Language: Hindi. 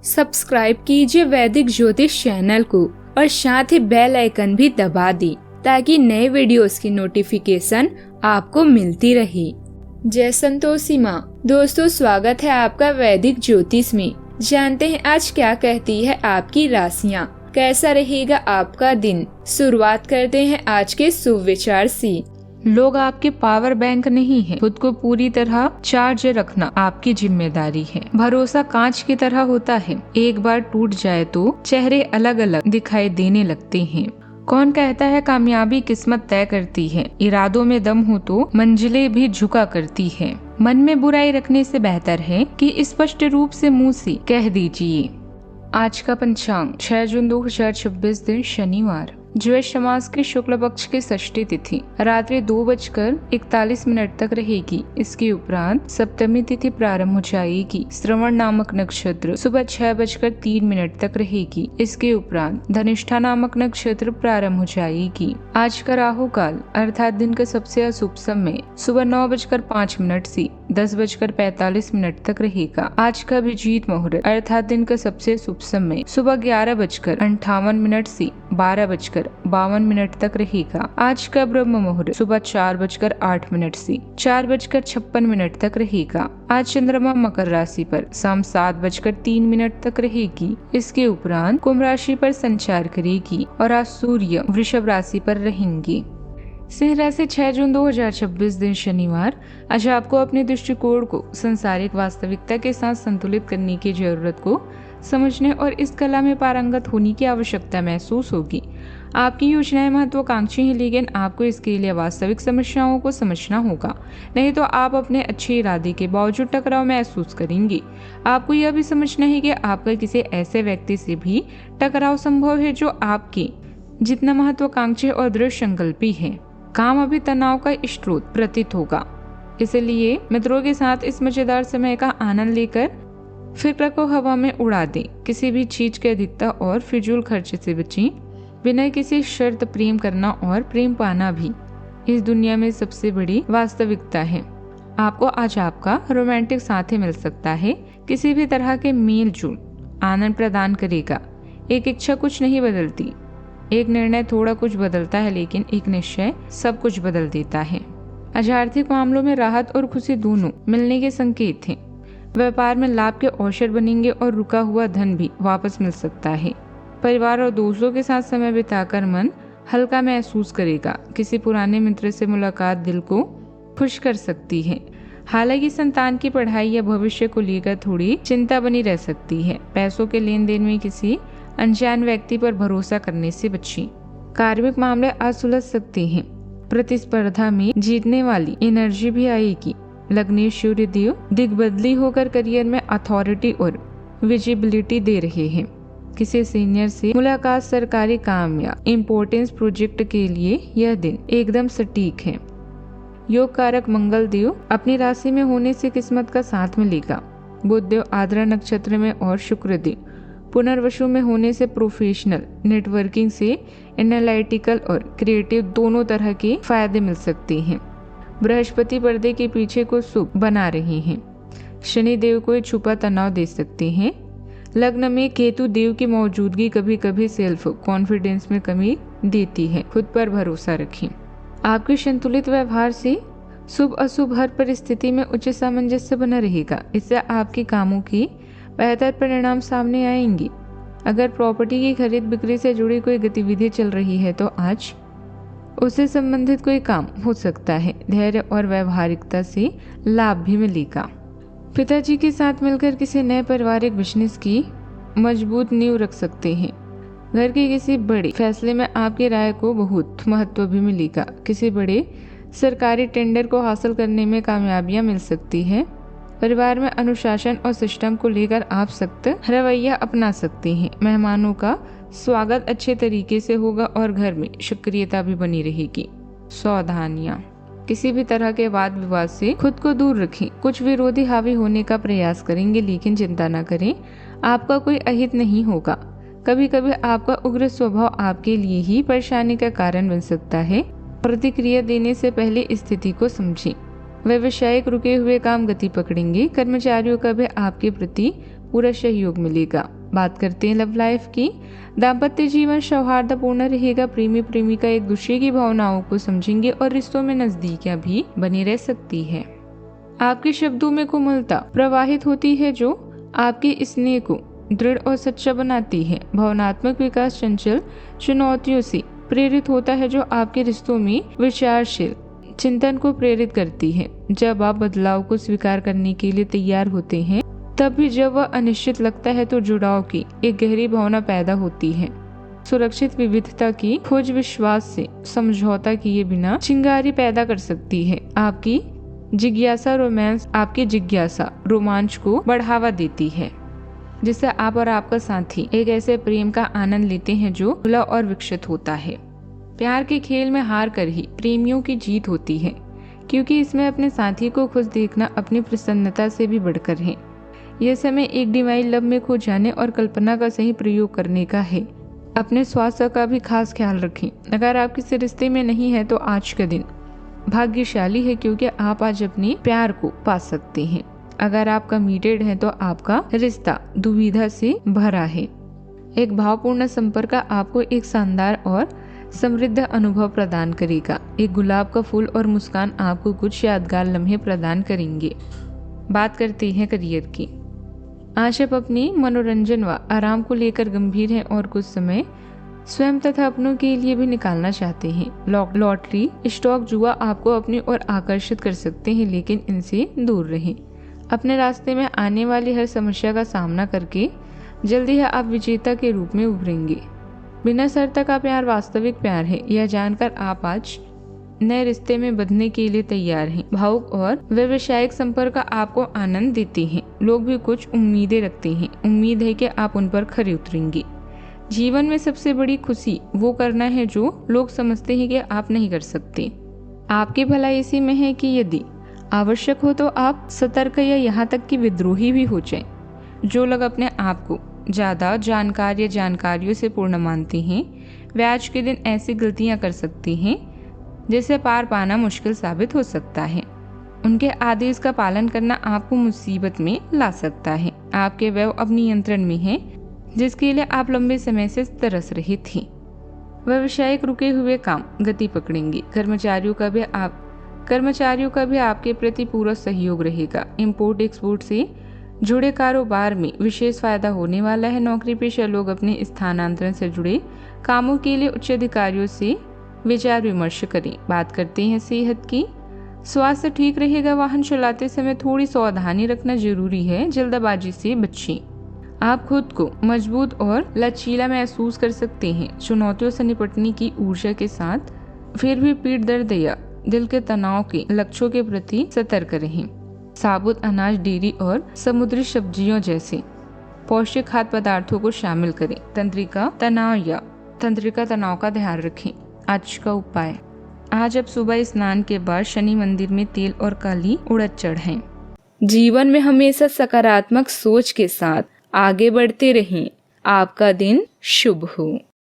सब्सक्राइब कीजिए वैदिक ज्योतिष चैनल को और साथ ही बेल आइकन भी दबा दी ताकि नए वीडियोस की नोटिफिकेशन आपको मिलती रहे। जय संतोषी माँ। दोस्तों, स्वागत है आपका वैदिक ज्योतिष में। जानते हैं आज क्या कहती है आपकी राशियाँ, कैसा रहेगा आपका दिन। शुरुआत करते हैं आज के शुभ विचार से। लोग आपके पावर बैंक नहीं है, खुद को पूरी तरह चार्ज रखना आपकी जिम्मेदारी है। भरोसा कांच की तरह होता है, एक बार टूट जाए तो चेहरे अलग अलग दिखाई देने लगते हैं। कौन कहता है कामयाबी किस्मत तय करती है, इरादों में दम हो तो मंजिलें भी झुका करती है। मन में बुराई रखने से बेहतर है कि स्पष्ट रूप से मुंह से कह दीजिए। आज का पंचांग 6 जून 2026 दिन शनिवार, ज्येष्ठ मास की शुक्ल पक्ष की षष्ठी तिथि रात्रि 2:41 तक रहेगी। इसके उपरांत सप्तमी तिथि प्रारंभ हो जाएगी। श्रवण नामक नक्षत्र सुबह 6:03 तक रहेगी। इसके उपरांत धनिष्ठा नामक नक्षत्र प्रारंभ हो जाएगी। आज का राहु काल अर्थात दिन का सबसे अशुभ समय सुबह 9:05 से 10:45 तक रहेगा। आज का अभिजीत मुहूर्त अर्थात दिन का सबसे शुभ समय सुबह 11:58 से 12:52 तक रहेगा। आज का ब्रह्म मुहूर्त सुबह 4:08 से 4:56 तक रहेगा। आज चंद्रमा मकर राशि पर शाम 7:03 तक रहेगी। इसके उपरांत कुंभ राशि पर संचार करेगी और आज सूर्य वृषभ राशि पर रहेंगे। सिंह राशि 6 जून 2026 दिन शनिवार। आज आपको अपने दृष्टिकोण को संसारिक वास्तविकता के साथ संतुलित करने की जरूरत को समझने और इस कला में पारंगत होने की आवश्यकता महसूस होगी। आपकी योजनाएं महत्वाकांक्षी हैं, लेकिन आपको इसके लिए वास्तविक समस्याओं को समझना होगा, नहीं तो आप अपने अच्छे इरादे के बावजूद टकराव महसूस करेंगे। आपको यह भी समझना है कि आपका किसी ऐसे व्यक्ति से भी टकराव संभव है जो आपके जितना महत्वाकांक्षी और दृढ़ संकल्पी है। काम अभी तनाव का स्रोत प्रतीत होगा, इसलिए मित्रों के साथ इस मजेदार समय का आनंद लेकर फिक्र को हवा में उड़ा दें। किसी भी चीज की अधिकता और फिजूल खर्च से बचें। बिना किसी शर्त प्रेम करना और प्रेम पाना भी इस दुनिया में सबसे बड़ी वास्तविकता है। आपको आज आपका रोमांटिक साथी मिल सकता है। किसी भी तरह के मेल जोल आनंद प्रदान करेगा। एक इच्छा कुछ नहीं बदलती, एक निर्णय थोड़ा कुछ बदलता है, लेकिन एक निश्चय सब कुछ बदल देता है। आज आर्थिक मामलों में राहत और खुशी दोनों मिलने के संकेत हैं। व्यापार में लाभ के अवसर बनेंगे और रुका हुआ धन भी वापस मिल सकता है। परिवार और दोस्तों के साथ समय बिताकर मन हल्का महसूस करेगा। किसी पुराने मित्र से मुलाकात दिल को खुश कर सकती है। हालांकि संतान की पढ़ाई या भविष्य को लेकर थोड़ी चिंता बनी रह सकती है। पैसों के लेन देन में किसी अनजान व्यक्ति पर भरोसा करने से बचें। कार्मिक मामले आज सुलझ सकते हैं। प्रतिस्पर्धा में जीतने वाली एनर्जी भी आएगी। लग्नेश सूर्य देव दिग्बदली होकर करियर में अथॉरिटी और विजिबिलिटी दे रहे हैं। किसी सीनियर से मुलाकात सरकारी काम या इम्पोर्टेंस प्रोजेक्ट के लिए यह दिन एकदम सटीक है। योग कारक मंगल देव अपनी राशि में होने से किस्मत का साथ मिलेगा। बुध देव आद्रा नक्षत्र में और शुक्र देव पुनर्वसु में होने से प्रोफेशनल नेटवर्किंग से एनालिटिकल और क्रिएटिव दोनों तरह के फायदे मिल सकते हैं। बृहस्पति पर्दे के पीछे को शुभ बना रहे हैं। शनि देव को छुपा तनाव दे सकते हैं। लग्न में केतु देव की मौजूदगी कभी कभी सेल्फ कॉन्फिडेंस में कमी देती है। खुद पर भरोसा रखें। आपके संतुलित व्यवहार से शुभ अशुभ हर परिस्थिति में उच्च सामंजस्य बना रहेगा। इससे आपके कामों की बेहतर परिणाम सामने आएंगे। अगर प्रॉपर्टी की खरीद बिक्री से जुड़ी कोई गतिविधि चल रही है तो आज उससे संबंधित कोई काम हो सकता है। धैर्य और व्यवहारिकता से लाभ भी मिलेगा। पिताजी के साथ मिलकर किसी नए पारिवारिक बिजनेस की मजबूत नींव रख सकते हैं। घर के किसी बड़े फैसले में आपकी राय को बहुत महत्व भी मिलेगा। किसी बड़े सरकारी टेंडर को हासिल करने में कामयाबियां मिल सकती है। परिवार में अनुशासन और सिस्टम को लेकर आप सख्त रवैया अपना सकते हैं। मेहमानों का स्वागत अच्छे तरीके से होगा और घर में सक्रियता भी बनी रहेगी। सावधानियां, किसी भी तरह के वाद विवाद से खुद को दूर रखें। कुछ विरोधी हावी होने का प्रयास करेंगे, लेकिन चिंता न करें, आपका कोई अहित नहीं होगा। कभी कभी आपका उग्र स्वभाव आपके लिए ही परेशानी का कारण बन सकता है। प्रतिक्रिया देने से पहले स्थिति को समझें। व्यवसायिक रुके हुए काम गति पकड़ेंगे। कर्मचारियों का भी आपके प्रति पूरा सहयोग मिलेगा। बात करते हैं लव लाइफ की। दाम्पत्य जीवन सौहार्दपूर्ण रहेगा। प्रेमी प्रेमिका एक दूसरे की भावनाओं को समझेंगे और रिश्तों में नजदीकियां भी बनी रह सकती है। आपके शब्दों में कोमलता प्रवाहित होती है जो आपके स्नेह को दृढ़ और सच्चा बनाती है। भावनात्मक विकास चंचल चुनौतियों से प्रेरित होता है जो आपके रिश्तों में विचारशील चिंतन को प्रेरित करती है। जब आप बदलाव को स्वीकार करने के लिए तैयार होते हैं, तब भी जब वह अनिश्चित लगता है तो जुड़ाव की एक गहरी भावना पैदा होती है। सुरक्षित विविधता की खोज विश्वास से समझौता किए बिना चिंगारी पैदा कर सकती है। आपकी जिज्ञासा रोमांच को बढ़ावा देती है, जिससे आप और आपका साथी एक ऐसे प्रेम का आनंद लेते हैं जो खुला और विकसित होता है। प्यार के खेल में हार कर ही प्रेमियों की जीत होती है, क्योंकि इसमें अपने साथी को खुश देखना अपनी प्रसन्नता से भी बढ़कर है। यह समय एक डिवाइन लव में खो जाने और कल्पना का सही प्रयोग करने का है। अपने स्वास्थ्य का भी खास ख्याल रखें। अगर आप किसी रिश्ते में नहीं है तो आज का दिन भाग्यशाली है, क्योंकि आप आज अपने प्यार को पा सकते हैं। अगर आप कमिटेड हैं तो आपका रिश्ता दुविधा से भरा है। एक भावपूर्ण संपर्क आपको एक शानदार और समृद्ध अनुभव प्रदान करेगा। एक गुलाब का फूल और मुस्कान आपको कुछ यादगार लम्हे प्रदान करेंगे। बात करते हैं करियर की। आज आप अपनी मनोरंजन व आराम को लेकर गंभीर हैं और कुछ समय स्वयं तथा अपनों के लिए भी निकालना चाहते हैं। लॉटरी, स्टॉक, जुआ आपको अपनी ओर आकर्षित कर सकते हैं, लेकिन इनसे दूर रहें। अपने रास्ते में आने वाली हर समस्या का सामना करके जल्दी ही आप विजेता के रूप में उभरेंगे। बिना शर्त का प्यार वास्तविक प्यार है, यह जानकर आप आज नए रिश्ते में बंधने के लिए तैयार हैं। भावुक और व्यावसायिक संपर्क आपको आनंद देते हैं। लोग भी कुछ उम्मीदें रखते हैं। उम्मीद है कि आप उन पर खरे उतरेंगे। जीवन में सबसे बड़ी खुशी वो करना है जो लोग समझते हैं कि आप नहीं कर सकते। आपकी भलाई इसी में है कि यदि आवश्यक हो तो आप सतर्क या यहाँ तक कि विद्रोही भी हो जाएं। जो लोग अपने आप को ज्यादा जानकार या जानकारियों से पूर्ण मानते हैं, वे आज के दिन ऐसी गलतियां कर सकते हैं जिसे पार पाना मुश्किल साबित हो सकता है। उनके आदेश का पालन करना आपको मुसीबत में ला सकता है। आपके व्यय अब नियंत्रण में है, जिसके लिए आप लंबे समय से तरस रहे थे। व्यावसायिक रुके हुए काम गति पकड़ेंगे। कर्मचारियों का भी आपके प्रति पूरा सहयोग रहेगा। इंपोर्ट एक्सपोर्ट से जुड़े कारोबार में विशेष फायदा होने वाला है। नौकरी पेशा लोग अपने स्थानांतरण से जुड़े कामों के लिए उच्च अधिकारियों से विचार विमर्श करें। बात करते हैं सेहत की। स्वास्थ्य ठीक रहेगा। वाहन चलाते समय थोड़ी सावधानी रखना जरूरी है। जल्दबाजी से बचें। आप खुद को मजबूत और लचीला महसूस कर सकते हैं। चुनौतियों से निपटने की ऊर्जा के साथ फिर भी पीठ दर्द या दिल के तनाव के लक्ष्यों के प्रति सतर्क रहें। साबुत अनाज, डेयरी और समुद्री सब्जियों जैसे पौष्टिक खाद्य पदार्थों को शामिल करें। तंत्रिका तनाव का ध्यान रखें। आज का उपाय। आज आप सुबह स्नान के बाद शनि मंदिर में तेल और काली उड़द चढ़ाएं। जीवन में हमेशा सकारात्मक सोच के साथ आगे बढ़ते रहें। आपका दिन शुभ हो।